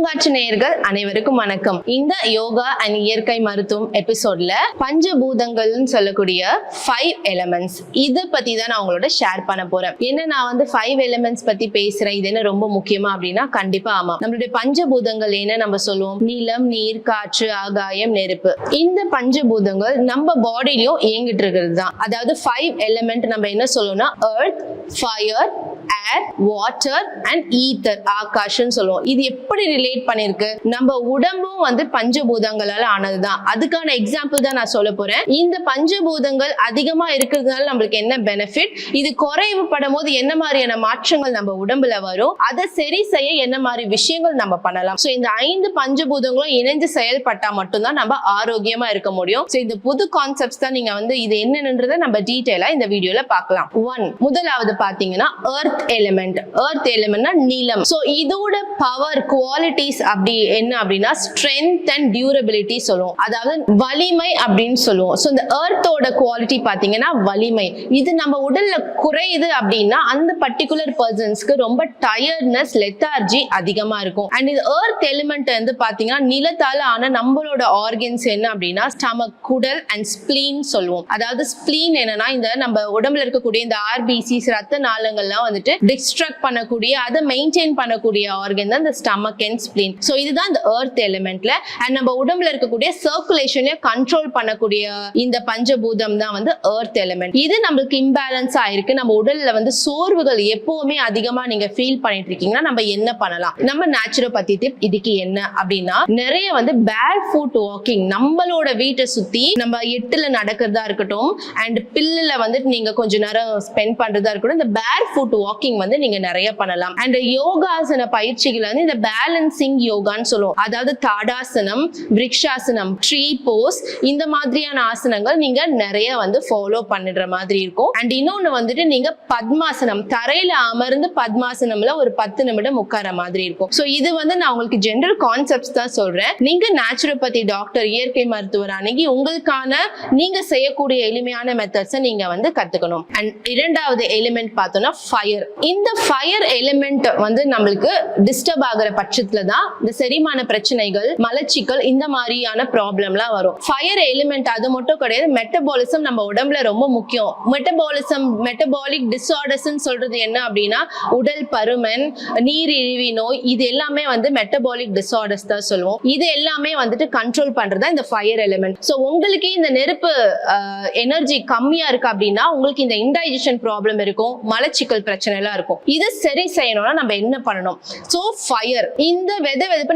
பூங்காற்று நேயர்கள் அனைவருக்கும் வணக்கம். இந்த யோகா அண்ட் இயற்கை மருத்துவம் எபிசோட்ல பஞ்சபூதங்கள்னு சொல்லக்கூடிய 5 எலிமெண்ட்ஸ் இதை பத்தி தான் நான் உங்களோட ஷேர் பண்ண போறேன். என்ன நான் வந்து 5 எலிமெண்ட்ஸ் பத்தி பேசுறேன், இது என்ன ரொம்ப முக்கியமா அப்படின்னா கண்டிப்பா ஆமா. நம்மளுடைய பஞ்சபூதங்கள் என்ன நம்ம சொல்லுவோம், நிலம், நீர், காற்று, ஆகாயம், நெருப்பு. இந்த பஞ்சபூதங்கள் நம்ம பாடியிலயும் இயங்கிட்டு இருக்கிறது தான். அதாவது 5 எலிமெண்ட் நம்ம என்ன சொல்லுவோம்னா earth, fire, air, water and ether, ஆகாஷ்னு சொல்லுவோம். இது எப்படி ரிலேட் பண்ணிருக்கு, நம்ம உடம்பும் வந்து பஞ்சபூதங்களால ஆனதுதான். அதுக்கான எக்ஸாம்பிள் தான் நான் சொல்ல போறேன். இந்த பஞ்சபூதங்கள் அதிகமா இருக்கிறதுனால நம்மளுக்கு என்ன பெனிஃபிட், இது குறைவுபடும் போது என்ன மாதிரியான மாற்றங்கள் நம்ம உடம்புல வரும், அதை சரி செய்ய என்ன மாதிரி விஷயங்கள் நம்ம பண்ணலாம். சோ இந்த 5 பஞ்சபூதங்களும் இணைந்து செயல்பட்டா மட்டும்தான் நம்ம ஆரோக்கியமா இருக்க முடியும். சோ இந்த புது கான்செப்ட்ஸ் தான் நீங்க வந்து இது என்னன்றதை நம்ம டீடைலா இந்த வீடியோல பார்க்கலாம். 1 முதலாவது பாத்தீங்கன்னா எர்த் எலிமெண்ட். எர்த் எலிமெண்ட்னா நிலம். சோ இதோட பவர் குவாலிட்டிஸ் அப்படி என்ன அப்படின்னா ஸ்ட்ரென்த் அண்ட் டியூரபிலிட்டி சொல்லுவோம், அதாவது வலிமை அப்படின்னு சொல்லுவோம். சோ இந்த எர்த்தோட குவாலிட்டி பாத்தீங்கன்னா வலிமை. இது நம்ம உடல்ல குறையுது அப்படின்னா அந்த பர்டிகுலர் பர்சன்ஸ்க்கு ரொம்ப டயர்ட்னஸ், லெத்தார்ஜி அதிகமா இருக்கும். அண்ட் இது எர்த் எலிமெண்ட் வந்து பாத்தீங்கன்னா நிலத்தால ஆன நம்மளோட ஆர்கன்ஸ் என்ன அப்படின்னா ஸ்டமக், குடல் அண்ட் ஸ்பிளீன் சொல்லுவோம். அதாவது ஸ்பிளீன் என்னன்னா இந்த நம்ம உடம்புல இருக்கக்கூடிய இந்த ஆர்பிசிஸ், ரத்த நாளங்கள்லாம் வந்துட்டு டிஸ்ட்ரக்ட் பண்ணக்கூடிய, அதை மெயின்டைன் பண்ணக்கூடிய ஆர்கன் தான் இந்த ஸ்டமக் அண்ட் ஸ்பிளீன். சோ இதுதான் இந்த எர்த் எலிமெண்ட்ல. அண்ட் நம்ம உடம்புல இருக்கக்கூடிய சர்க்குலேஷனை கண்ட்ரோல் பண்ணக்கூடிய இந்த பஞ்சபூதம் தான் வந்து எர்த் எலிமெண்ட். இது நம்மளுக்கு இம்பேலன்ஸ் ஆயிருக்கு, நம்ம உடல்ல வந்து சோர்வுகள் எப்பவுமே அதிகமா நீங்க ஃபீல் பண்ணிட்டு இருக்கீங்கன்னா நம்ம என்ன பண்ணலாம், நம்ம நேச்சுரோபதி டிப் இதுக்கு என்ன அப்படின்னா நிறைய வந்து பேர் ஃபுட் வாக்கிங், நம்மளோட வீட்டை சுத்தி நம்ம 8ல நடக்கிறதா இருக்கட்டும் அண்ட் பில்லுல வந்து நீங்க கொஞ்ச நேரம் ஸ்பெண்ட் பண்றதா இருக்கட்டும், இந்த பேர் ஃபுட் வாக்கிங் வந்து நீங்க நிறைய பண்ணலாம். அண்ட் யோகாசன பயிற்சிகள் வந்து இந்த பேலன்சிங் யோகான்னு சொல்லுவோம். அதாவது தாடாசனம், விருக்ஷாசனம், ட்ரீ போஸ், இந்த மாதிரியான ஆசனங்கள் நீங்க நிறைய வந்து ஃபாலோ பண்ணிடுற மாதிரி இருக்கும். அண்ட் இன்னொன்னு வந்துட்டு நீங்க பத்மாசனம், தரையில அமர்ந்து பத்மாசனம்ல ஒரு 10 நிமிடம் உட்கார மாதிரி இருக்கும். சோ இது வந்து நான் உங்களுக்கு ஜெனரல் கான்செப்ட்ஸ் தான் சொல்றேன். நீங்க நேச்சுரோபதி டாக்டர், இயற்கை மருத்துவர் அணுகி உங்களுக்கான நீங்க செய்யக்கூடிய எளிமையான மெத்தட்ஸை நீங்க வந்து கத்துக்கணும். அண்ட் இரண்டாவது எலிமெண்ட் பார்த்தோம்னா ஃபயர். இந்த ஃபயர் எலிமெண்ட் வந்து நம்மளுக்கு டிஸ்டர்ப் ஆகிற பட்சத்துல தான் இந்த செரிமான பிரச்சனைகள், மலச்சிக்கல், இந்த மாதிரியான ப்ராப்ளம்லாம் வரும். ஃபயர் எலிமெண்ட் அது மட்டும் கிடையாது, மெட்டபாலிசம் நம்ம உடம்புல ரொம்ப முக்கியம். மெட்டபாலிசம், மெட்டபாலிக் டிஸார்டர்ஸ் சொல்றது என்ன அப்படின்னா உடல் பருமன், நீரிழிவு நோய், இது எல்லாமே வந்து மெட்டபாலிக் டிஸார்டர்ஸ் தான் சொல்லுவோம். இது எல்லாமே வந்துட்டு கண்ட்ரோல் பண்றதா இந்த ஃபயர் எலிமெண்ட். சோ உங்களுக்கு இந்த நெருப்பு எனர்ஜி கம்மியா இருக்கு அப்படின்னா உங்களுக்கு இந்த இன்டைஜஷன் ப்ராப்ளம் இருக்கும், மலச்சிக்கல் பிரச்சனை எல்லாம் இருக்கும். இது சரி செய்யணும்னா நம்ம என்ன பண்ணணும்? சோ ஃபயர், இந்த வெதவெதுப்பு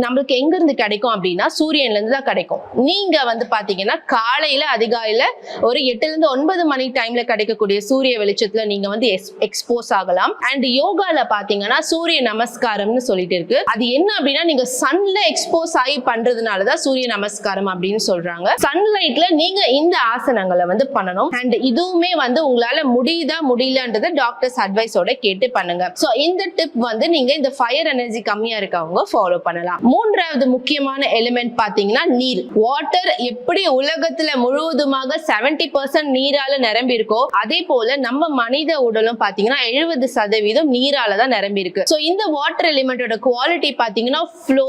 நம்மளுக்கு எங்க இருந்து கிடைக்கும் அப்படின்னா சூரியன்ல இருந்து தான் கிடைக்கும். நீங்க வந்து பாத்தீங்கன்னா காலையில அதிகாலையில ஒரு 8ல இருந்து 9 மணி டைம்ல கிடைக்கக்கூடிய சூரிய வெளிச்சத்துல நீங்க வந்து எக்ஸ்போஸ் ஆகலாம். அண்ட் யோகால பாத்தீங்கன்னா சூரிய நமஸ்காரம்னு சொல்லிட்டு இருக்கு. அது என்ன அப்படின்னா நீங்க சன்ல எக்ஸ்போஸ் ஆகி பண்றதுனாலதான் சூரிய நமஸ்காரம் அப்படின்னு சொல்றாங்க. சன்லைட்ல நீங்க இந்த ஆசனங்களை வந்து பண்ணணும். அண்ட் இதுவுமே வந்து உங்களால முடியுதா முடியலன்றதை டாக்டர்ஸ் அட்வைஸோட கேட்டு பண்ணுங்க. சோ இந்த டிப் வந்து நீங்க இந்த ஃபயர் எனர்ஜி கம்மியா இருக்கவங்க ஃபாலோ பண்ணலாம். மூன்றாவது முக்கியமான எலிமெண்ட் பாத்தீங்கன்னா நீர், வாட்டர். எப்படி உலகத்துல முழுவதுமாக 70% நீரால நிரம்பி இருக்கோ அதே போல நம்ம மனித உடலும் பாத்தீங்கன்னா 70% நீரால தான் நிரம்பி இருக்கு. சோ இந்த வாட்டர் எலிமெண்டோட குவாலிட்டி பாத்தீங்கன்னா ஃப்ளோ,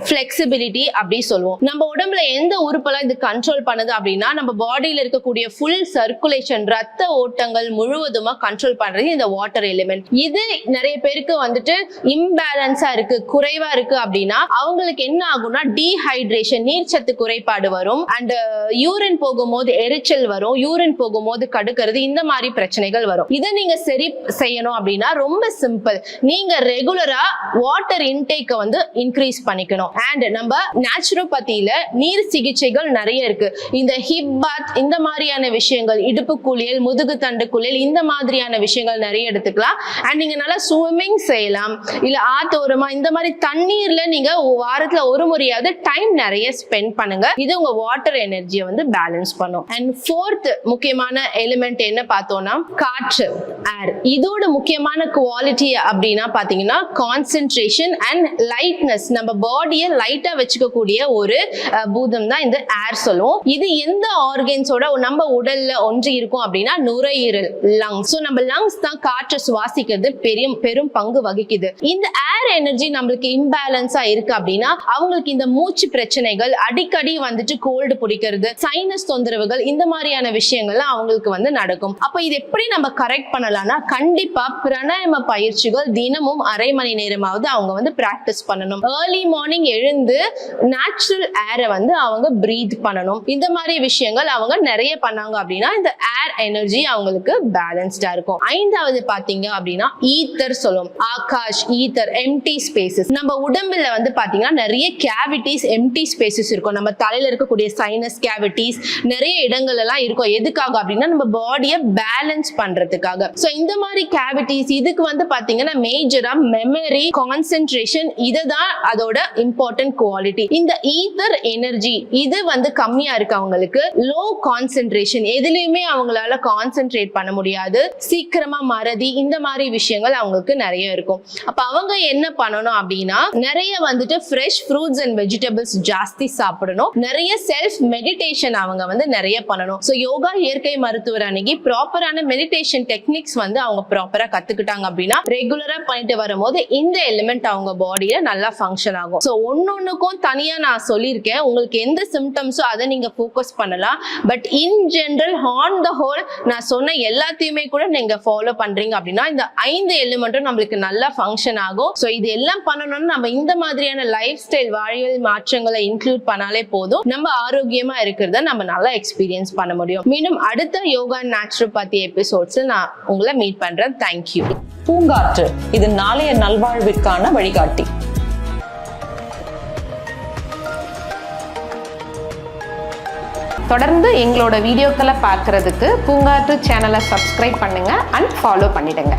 ஃபிளெக்சிபிலிட்டி அப்படி சொல்லுவோம். நம்ம உடம்புல எந்த உறுப்பெல்லாம் இது கண்ட்ரோல் பண்ணுது அப்படின்னா நம்ம பாடியில இருக்கக்கூடிய ஃபுல் சர்க்குலேஷன், ரத்த ஓட்டங்கள் முழுவதுமா கண்ட்ரோல் பண்றது இந்த வாட்டர் எலிமெண்ட். இது நிறைய பேருக்கு வந்துட்டு இம்பேலன்ஸா இருக்கு, குறைவா இருக்கு அப்படின்னா அவங்களுக்கு என்ன ஆகும்னா டீஹைட்ரேஷன், நீர்ச்சத்து குறைபாடு வரும். அண்ட் யூரின் போகும்போது எரிச்சல் வரும், யூரின் போகும்போது கடுக்கிறது, இந்த மாதிரி பிரச்சனைகள் வரும். இதை நீங்க சரி செய்யணும் அப்படின்னா ரொம்ப சிம்பிள். நீங்க ரெகுலரா வாட்டர் இன்டேக்க வந்து இன்க்ரீஸ் பண்ணிக்கணும். அண்ட் நம்ம நேச்சுரோபதியில நீர் சிகிச்சைகள் நிறைய இருக்கு. இந்த ஹிப் பாத், இந்த மாதிரியான விஷயங்கள், இடுப்பு குளியல், முதுகு தண்டு குளியல், இந்த மாதிரியான விஷயங்கள் நிறைய எடுத்துக்கலாம். அண்ட் நீங்க நல்லா ஸ்விம்மிங் செய்யலாம், இல்ல ஆத்தோரமா இந்த மாதிரி தண்ணீர்ல நீங்க வாரத்துல ஒரு முறையாவது டைம் நிறைய ஸ்பெண்ட் பண்ணுங்க. இது உங்க வாட்டர் எனர்ஜியை வந்து பேலன்ஸ் பண்ணும். அண்ட் 4th முக்கியமான எலிமெண்ட் என்ன பார்த்தோம்னா காற்று, ஏர். இதோட முக்கியமான குவாலிட்டி அப்படின்னா பாத்தீங்கன்னா கான்சென்ட்ரேஷன் அண்ட் லைட்னஸ். நம்ம பாடியை லைட்டா வச்சுக்கக்கூடிய ஒரு பூதம் தான் இந்த ஏர் சொல்லுவோம். இது எந்த ஆர்கன்ஸோட நம்ம உடல்ல ஒன்றி இருக்கும் அப்படின்னா நுரையீரல், லங்ஸ். நம்ம லங்ஸ் தான் காற்றை சுவாசிக்கிறது பெரும் பங்கு வகிக்குது. இந்த ஏர் எனர்ஜி நம்மளுக்கு இம்பேலன்ஸா இருக்கு அப்படின்னா அவங்களுக்கு இந்த மூச்சு பிரச்சனைகள், அடிக்கடி வந்துட்டு கோல்டு பிடிக்கிறது, சைனஸ் தொந்தரவுகள், இந்த மாதிரியான விஷயங்கள்லாம் அவங்களுக்கு வந்து நடக்கும். அப்ப இது எப்படி நம்ம கரெக்ட் பண்ணலாம்னா கண்டிப்பா பிராணாயாம பயிற்சிகள் தினமும் அரை மணி நேரமாவது அவங்க வந்து பிராக்டிஸ் பண்ணணும். ஏர்லி மார்னிங் எழுந்து நேச்சுரல் ஏரை வந்து அவங்க பிரீத் பண்ணணும். இந்த மாதிரி விஷயங்கள் அவங்க நிறைய பண்ணாங்க அப்படின்னா இந்த ஏர் எனர்ஜி அவங்களுக்கு பேலன்ஸ்டா இருக்கும். ஐந்தாவது பாத்தீங்க அப்படின்னா ஈத்தர் சொல்லும். ஆகாஷ், ஈத்தர், எம்டி ஸ்பேசஸ். நம்ம உடம்புல வந்து பாத்தீங்கன்னா நிறைய கேவிட்டிஸ், எம்டி ஸ்பேசஸ் இருக்கும். நம்ம தலையில இருக்கக்கூடிய சைனஸ் கேவிட்டிஸ் நிறைய இடங்கள் எல்லாம் இருக்கும். எதுக்காக அப்படின்னா நம்ம பாடியை பேலன்ஸ் பண்றதுக்காக. சோ இந்த மாதிரி கேவிட்டிஸ் இதுக்கு வந்து பாத்தீங்கன்னா மேஜரா மெமரி, கான்சென்ட்ரேஷன், இதுதான் அதோட இம்பார்ட்டன்ட் குவாலிட்டி. இந்த ஈத்தர் எனர்ஜி இது வந்து கம்மியா இருக்கவங்களுக்கு லோ கான்சென்ட்ரேஷன், எதுலயுமே அவங்களால கான்சென்ட்ரேட் பண்ண முடியாது, சீக்கிரமா மறதி, இந்த மாதிரி விஷயங்கள் அவங்களுக்கு நிறைய இருக்கும். அப்ப அவங்க என்ன பண்ணணும் அப்படின்னா நிறைய வந்துட்டு ஃப்ரெஷ் ஃப்ரூட்ஸ் அண்ட் வெஜிடபிள்ஸ் ஜாஸ்தி சாப்பிடணும். நிறைய செல்ஃப் மெடிடேஷன் அவங்க வந்து நிறைய பண்ணணும். ஸோ யோகா இயற்கை மருத்துவர் அன்னைக்கு ப்ராப்பரான மெடிடேஷன் டெக்னிக்ஸ் வந்து அவங்க ப்ராப்பரா கத்துக்கிட்டாங்க அப்படின்னா ரெகுலரா பண்ணிட்டு வரும்போது இந்த எலிமெண்ட் அவங்க பாடியில நல்லா ஃபங்க்ஷன் ஆகும். ஸோ ஒன்னொன்னுக்கும் தனியா நான் சொல்லியிருக்கேன். உங்களுக்கு எந்த சிம்டம்ஸோ அதை நீங்க ஃபோக்கஸ் பண்ணலாம். But in general on the whole நான் சொன்ன எல்லாத்தையுமே கூட நீங்க ஃபாலோ பண்றீங்க அப்படின்னா இந்த 5 எலிமெண்ட்டும் நம்மளுக்கு நல்லா ஃபங்க்ஷன் ஆகும். ஸோ இது எல்லாம் பண்ணணும்னு நம்ம இந்த மாதிரியான லைஃப் ஸ்டைல் வாழ்வியல் மாற்றங்களை இன்க்ளூட் பண்ணாலே போதும், நம்ம ஆரோக்கியமா இருக்கிறத நம்ம நல்லா எக்ஸ்பீரியன்ஸ் பண்ண முடியும். மீண்டும் அடுத்த யோகா நேச்சுரோபதி எபிசோட்ஸ்ல நான் உங்களை மீட் பண்றேன். தேங்க்யூ. பூங்காற்று இது நாளைய நல்வாழ்விற்கான வழிகாட்டி. தொடர்ந்து எங்களோட வீடியோக்களை பார்க்கறதுக்கு பூங்காற்று சேனலை சப்ஸ்கிரைப் பண்ணுங்க அண்ட் ஃபாலோ பண்ணிடுங்க.